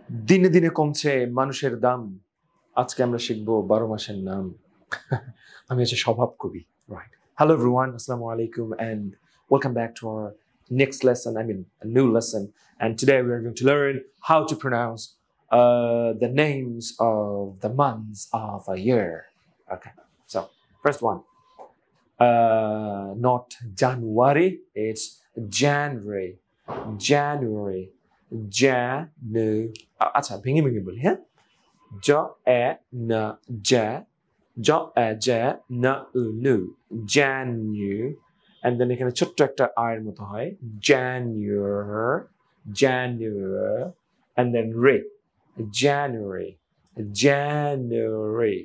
দিনে দিনে কমছে মানুষের দাম। আজকে আমরা শিখবো 12 মাসের নাম। আমি হচ্ছে স্বভাব কবি, right? Hello everyone, assalamu alaikum, and welcome back to our next lesson. A new lesson. And today we are going to learn how to pronounce the names of the months of a year. Okay, so first one, not January, it's January. January. আচ্ছা ভেঙে ভেঙে বলি, হ্যাঁ? জ এ না জা, জ এ জা না উ নু, জানু, and then এখানে ছোট্ট একটা আয়ের মতো হয়, জানুয়ার, জানুয়ার, and then রে, জানুয়ারি, জানুয়ারি,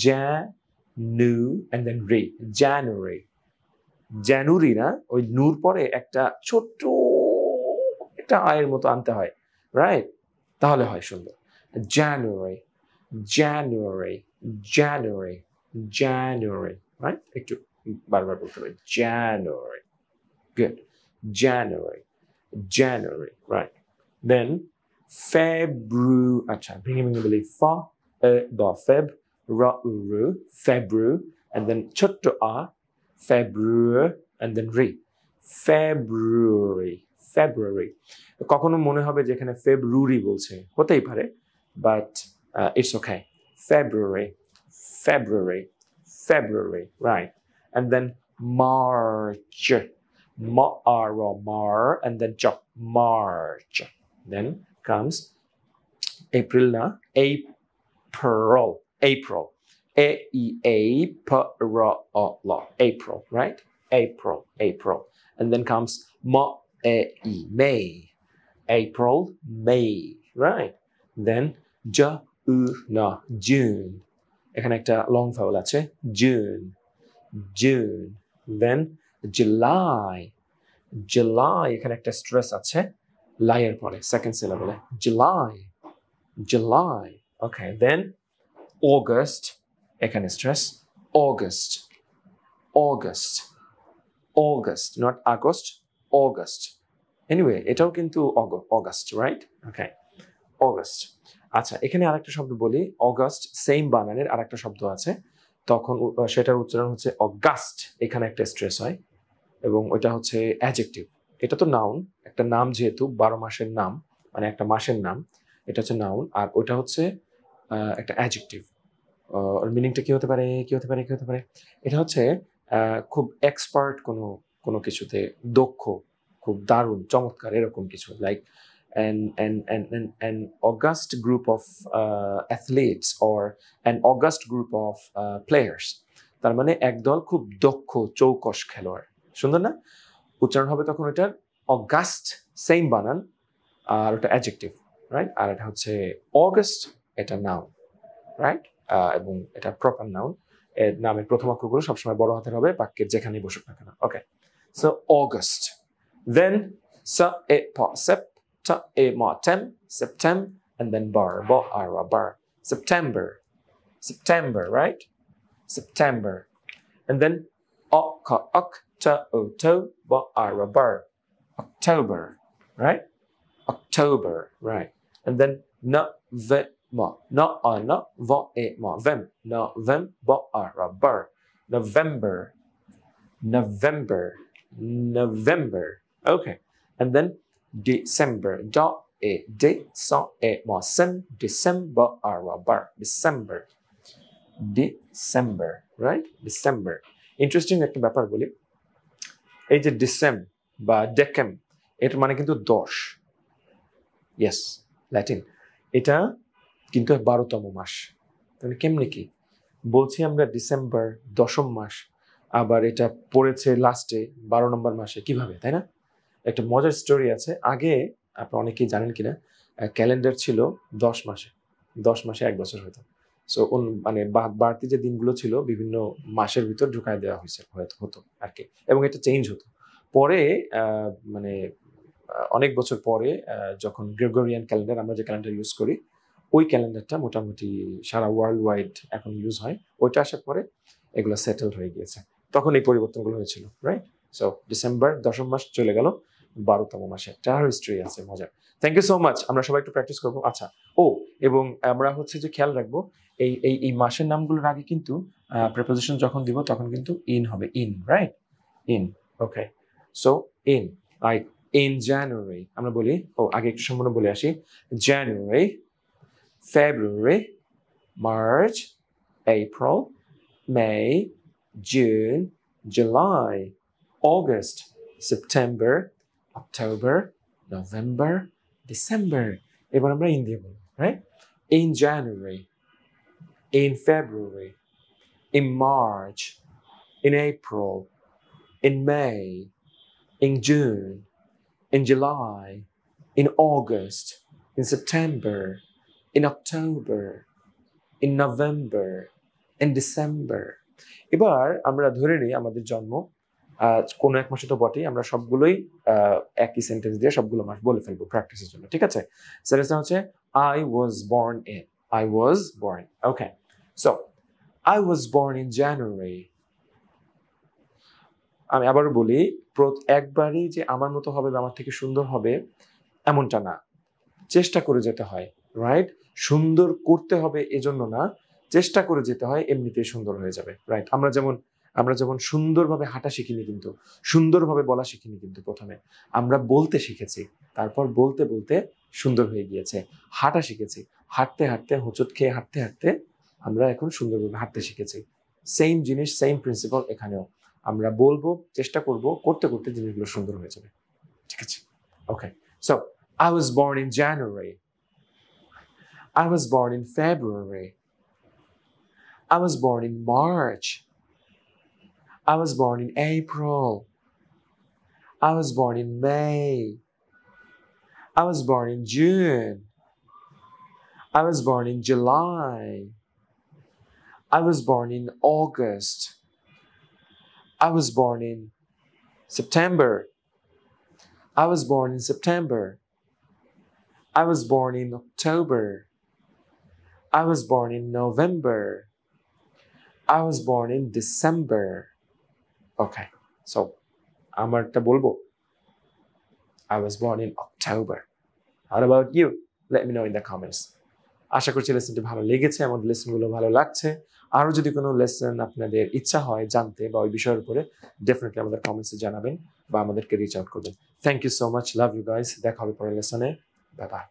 জানু, and then রে, জানুয়ারি। জানুয়ারি না, ওই নূর পরে একটা ছোট্ট একটা আয়ের মতো আনতে হয়, রাইট? তাহলে হয় সুন্দর। জানুয়ারি, জানুয়ারি, জানুয়ারি, জানুয়ারি, রাইট? একটু বারবার বলতে হবে, জানুয়ারি, গুড, জানুয়ারি, জানুয়ারি, রাইট। দেন আচ্ছা ভেঙে ভেঙে বলি, ফেব, রু, ফেব্রু, and then ছোট্ট আ, February, and then February, February. কখনো মনে হবে যে এখানে ফেব্রুয়ারি বলছে, হতেই পারে, but it's okay. February, February, February, right? And then March, Mar, and then March. Then comes April, na, April, April. April, right? April, April. And then comes May, April, May, right? Then June. এখানে একটা long vowel আছে, June, June. Then July, July. এখানে একটা stress আছে, লাই এর পরে, second syllable, July, July. Okay, then August. এখানে stress, August, August, August, not August, August. Anyway, এটাও কিন্তু August, right? Okay, August. আচ্ছা, এখানে আরেকটা শব্দ বলি, অগাস্ট সেম বানানের আরেকটা শব্দ আছে, তখন সেটার উচ্চারণ হচ্ছে অগাস্ট, এখানে একটা স্ট্রেস হয়, এবং ওইটা হচ্ছে অ্যাডজেক্টিভ। এটা তো নাউন, একটা নাম যেহেতু 12 মাসের নাম, মানে একটা মাসের নাম, এটা হচ্ছে নাউন, আর ওইটা হচ্ছে একটা অ্যাডজেক্টিভ। ওর মিনিংটা কি হতে পারে, কি হতে পারে, কি হতে পারে? এটা হচ্ছে খুব এক্সপার্ট কোনো কিছুতে, দক্ষ, খুব দারুণ, চমৎকার, এরকম কিছু, like an august group of athletes or an august group of players. তার মানে একদল খুব দক্ষ চৌকস খেলোয়াড়। সুন্দর না? উচ্চারণ হবে তখন এটার অগাস্ট, সেম বানান, আর ওটা অ্যাডজেক্টিভ, রাইট? আর এটা হচ্ছে অগাস্ট, এটা নাউন, রাইট? এবং এটা প্রপার নাউন, এর নামের প্রথম অক্ষরগুলো সবসময় বড় হাতের হবে, বাক্যের যেখানেই বসুক না কেন। Okay, so August. Then Sep, September, and then bar, September, September, right? September. And then October, right? October, right? And then November, November. Okay, and then December, December, right? December. Interesting একটা ব্যাপার বলি, এই যে ডিসেম বা ডেকেম, এর মানে কিন্তু 10, yes, Latin. এটা কিন্তু 12তম মাস। তাহলে কেমনে কি বলছি আমরা, ডিসেম্বর 10ম মাস, আবার এটা পড়েছে লাস্টে 12 নম্বর মাসে, কিভাবে, তাই না? একটা মজার স্টোরি আছে। আগে আপনারা অনেকেই জানেন কিনা, ক্যালেন্ডার ছিল 10 মাসে, 10 মাসে 1 বছর হতো। সো মানে বাড়তি যে দিনগুলো ছিল বিভিন্ন মাসের ভিতর ঢুকায় দেওয়া হতো আর কি, এবং এটা চেঞ্জ হতো পরে, মানে অনেক বছর পরে, যখন গ্রেগরিয়ান ক্যালেন্ডার, আমরা যে ক্যালেন্ডার ইউজ করি, ওই ক্যালেন্ডারটা মোটামুটি সারা ওয়ার্ল্ড ওয়াইড এখন ইউজ হয়। ওইটা আসার পরে এগুলো সেটেলড হয়ে গিয়েছে, তখন এই পরিবর্তনগুলো হয়েছিল, রাইট? সো ডিসেম্বর 10ম মাস চলে গেল 12তম মাসে, তার হিস্ট্রি আছে মজা। Thank you so much. আমরা সবাই একটু প্র্যাকটিস করবো। আচ্ছা, ও এবং আমরা হচ্ছে যে খেয়াল রাখবো এই মাসের নামগুলোর আগে কিন্তু প্রিপোজিশন যখন দিব তখন কিন্তু ইন হবে, in, right? In, okay. So in, like in January আমরা বলি, আগে একটু সম্পূর্ণ বলে আসি। January, February, March, April, May, June, July, August, September, October, November, December. এবার আমরা ইন দিয়ে বলবো, right? In January, in February, in March, in April, in May, in June, in July, in August, in September, in October, in November, in December. এবার আমরা ধরে নিই আমাদের জন্ম কোন এক মাসে তো বটেই, আমরা সবগুলোই একই সেন্টেন্স দিয়ে সবগুলো মাস বলে ফেলবো প্র্যাকটিসের জন্য, ঠিক আছে? সেন্টেন্সটা হচ্ছে I was born in. I was born. Okay. So, I was born in January. আমি আবার বলি, একবারই যে আমার মতো হবে বা আমার থেকে সুন্দর হবে এমনটা না, চেষ্টা করে যেতে হয়, রাইট? সুন্দর করতে হবে এজন্য না, চেষ্টা করে যেতে হয়, এমনিতেই সুন্দর হয়ে যাবে, রাইট? আমরা যেমন সুন্দরভাবে হাঁটা শিখিনি, কিন্তু সুন্দরভাবে বলা শিখিনি, কিন্তু প্রথমে আমরা বলতে শিখেছি, তারপর বলতে বলতে সুন্দর হয়ে গিয়েছে। হাঁটা শিখেছি, হাঁটতে হাঁটতে, হোঁচট খেয়ে হাঁটতে হাঁটতে আমরা এখন সুন্দরভাবে হাঁটতে শিখেছি। সেম জিনিস, সেম প্রিন্সিপাল এখানেও। আমরা বলবো, চেষ্টা করব, করতে করতে জিনিসগুলো সুন্দর হয়ে যাবে, ঠিক আছে? ওকে, so I was born in January. I was born in February. I was born in March. I was born in April. I was born in May. I was born in June. I was born in July. I was born in August. I was born in September. I was born in September. I was born in October. I was born in November. I was born in December. Okay, so আমারটা বলবো, I was born in October. How about you? Let me know in the comments. আশা করছি লেসনটি ভালো লেগেছে, আমাদের লেসনগুলো ভালো লাগছে। আরও যদি কোনো লেসন আপনাদের ইচ্ছা হয় জানতে বা ওই বিষয়ের উপরে, ডেফিনেটলি আমাদের কমেন্টসে জানাবেন বা আমাদেরকে রিচ আউট করবেন। Thank you so much, love you guys. দেখা হবে পরের লেসনে, বাই বাই।